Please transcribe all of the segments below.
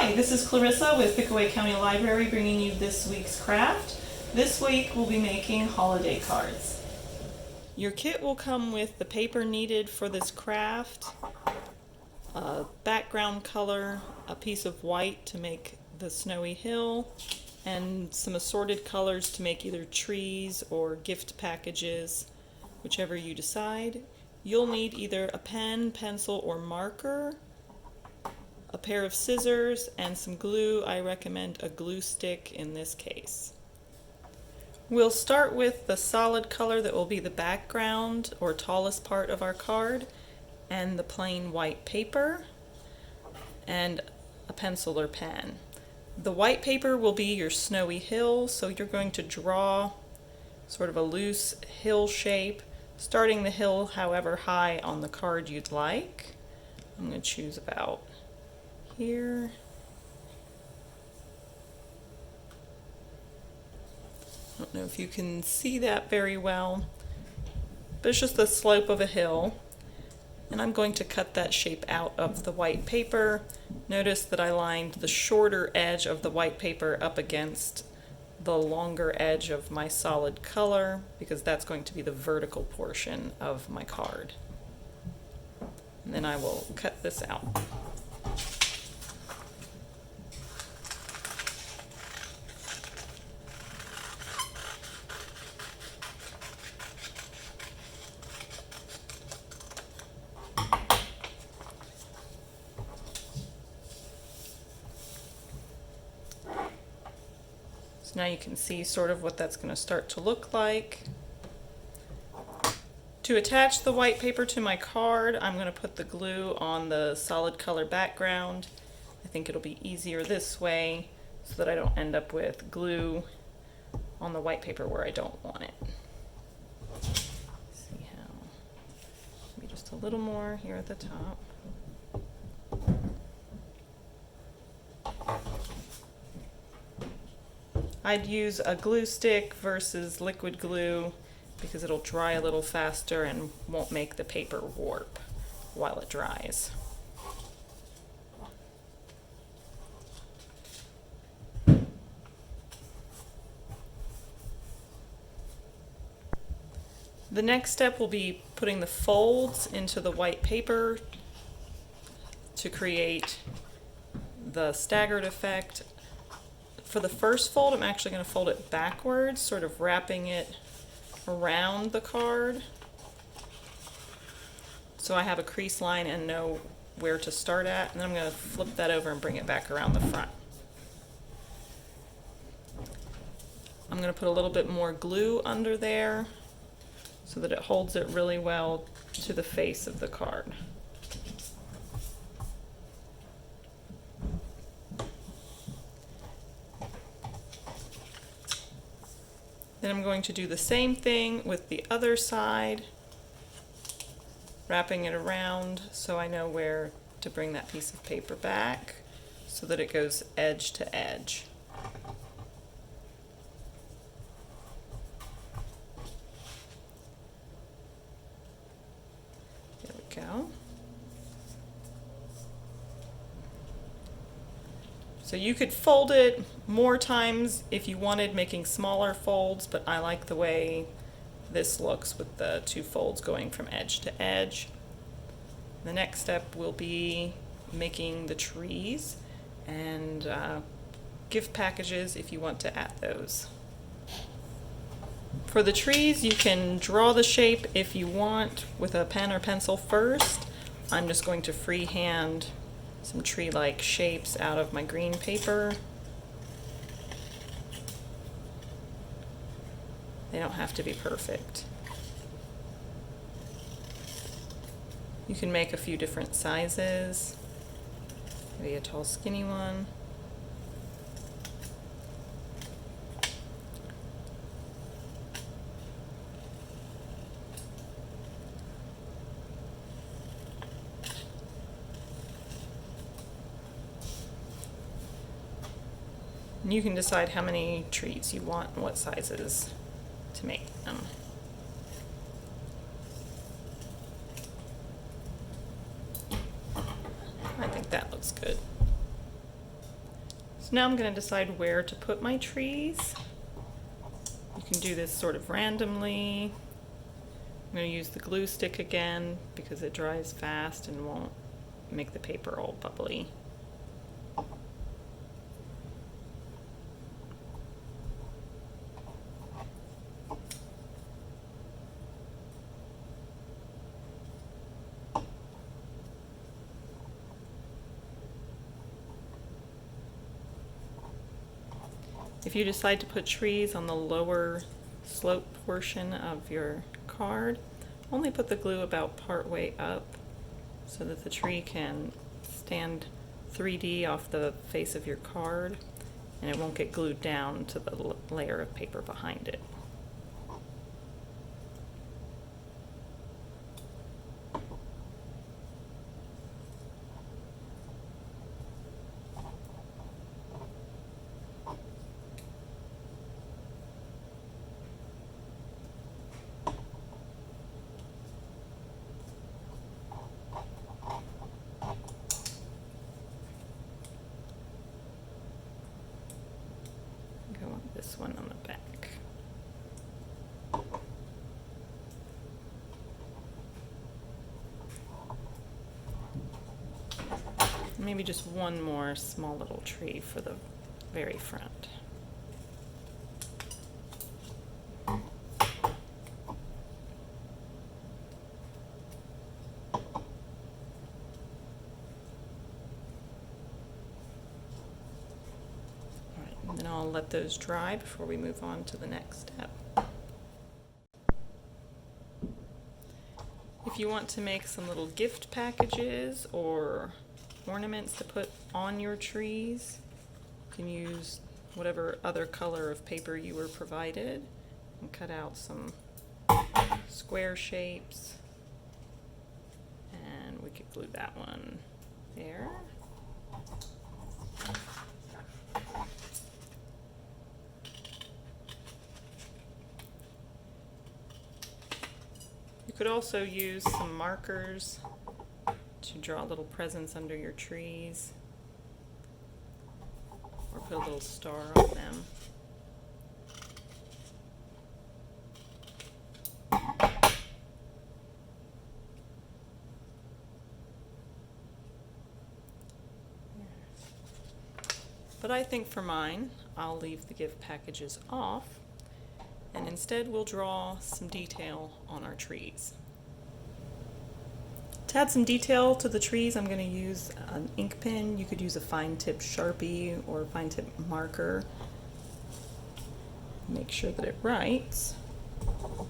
Hi, this is Clarissa with Pickaway County Library bringing you this week's craft. This week we'll be making holiday cards. Your kit will come with the paper needed for this craft, a background color, a piece of white to make the snowy hill, and some assorted colors to make either trees or gift packages, whichever you decide. You'll need either a pen, pencil, or marker, a pair of scissors, and some glue. I recommend a glue stick in this case. We'll start with the solid color that will be the background or tallest part of our card, and the plain white paper, and a pencil or pen. The white paper will be your snowy hill, so you're going to draw sort of a loose hill shape, starting the hill however high on the card you'd like. I'm going to choose about here. I don't know if you can see that very well, but it's just the slope of a hill. And I'm going to cut that shape out of the white paper. Notice that I lined the shorter edge of the white paper up against the longer edge of my solid color, because that's going to be the vertical portion of my card. And then I will cut this out. So now you can see sort of what that's going to start to look like. To attach the white paper to my card, I'm going to put the glue on the solid color background. I think it'll be easier this way so that I don't end up with glue on the white paper where I don't want it. See how? Maybe just a little more here at the top. I'd use a glue stick versus liquid glue because it'll dry a little faster and won't make the paper warp while it dries. The next step will be putting the folds into the white paper to create the staggered effect. For the first fold, I'm actually going to fold it backwards, sort of wrapping it around the card, so I have a crease line and know where to start at, and then I'm going to flip that over and bring it back around the front. I'm going to put a little bit more glue under there so that it holds it really well to the face of the card. Then I'm going to do the same thing with the other side, wrapping it around so I know where to bring that piece of paper back so that it goes edge to edge. There we go. So you could fold it more times if you wanted, making smaller folds, but I like the way this looks with the two folds going from edge to edge. The next step will be making the trees and gift packages if you want to add those. For the trees, you can draw the shape if you want with a pen or pencil first. I'm just going to freehand some tree-like shapes out of my green paper. They don't have to be perfect. You can make a few different sizes, maybe a tall skinny one. And you can decide how many trees you want and what sizes to make them. I think that looks good. So now I'm going to decide where to put my trees. You can do this sort of randomly. I'm going to use the glue stick again because it dries fast and won't make the paper all bubbly. If you decide to put trees on the lower slope portion of your card, only put the glue about part way up so that the tree can stand 3D off the face of your card and it won't get glued down to the layer of paper behind it. This one on the back. Maybe just one more small little tree for the very front. And then I'll let those dry before we move on to the next step. If you want to make some little gift packages or ornaments to put on your trees, you can use whatever other color of paper you were provided and cut out some square shapes. And we could glue that one there. You could also use some markers to draw little presents under your trees or put a little star on them. But I think for mine, I'll leave the gift packages off, and instead we'll draw some detail on our trees. To add some detail to the trees, I'm going to use an ink pen. You could use a fine tip Sharpie or a fine tip marker. Make sure that it writes. I'm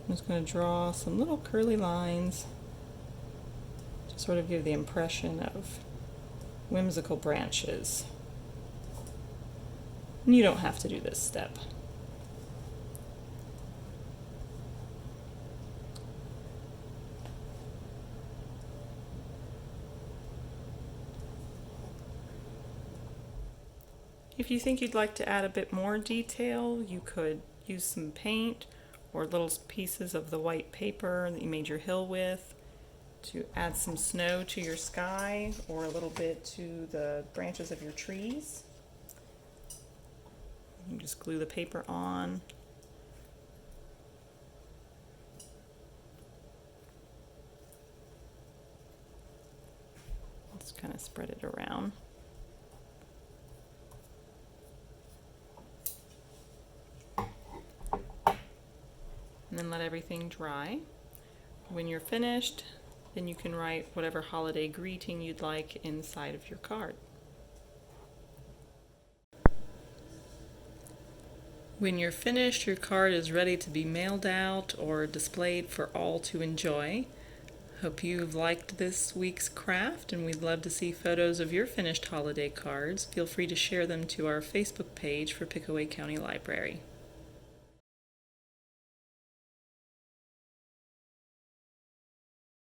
just going to draw some little curly lines to sort of give the impression of whimsical branches. And you don't have to do this step. If you think you'd like to add a bit more detail, you could use some paint or little pieces of the white paper that you made your hill with to add some snow to your sky or a little bit to the branches of your trees. You just glue the paper on. Just kind of spread it around. And then let everything dry. When you're finished, then you can write whatever holiday greeting you'd like inside of your card. When you're finished, your card is ready to be mailed out or displayed for all to enjoy. Hope you've liked this week's craft, and we'd love to see photos of your finished holiday cards. Feel free to share them to our Facebook page for Pickaway County Library.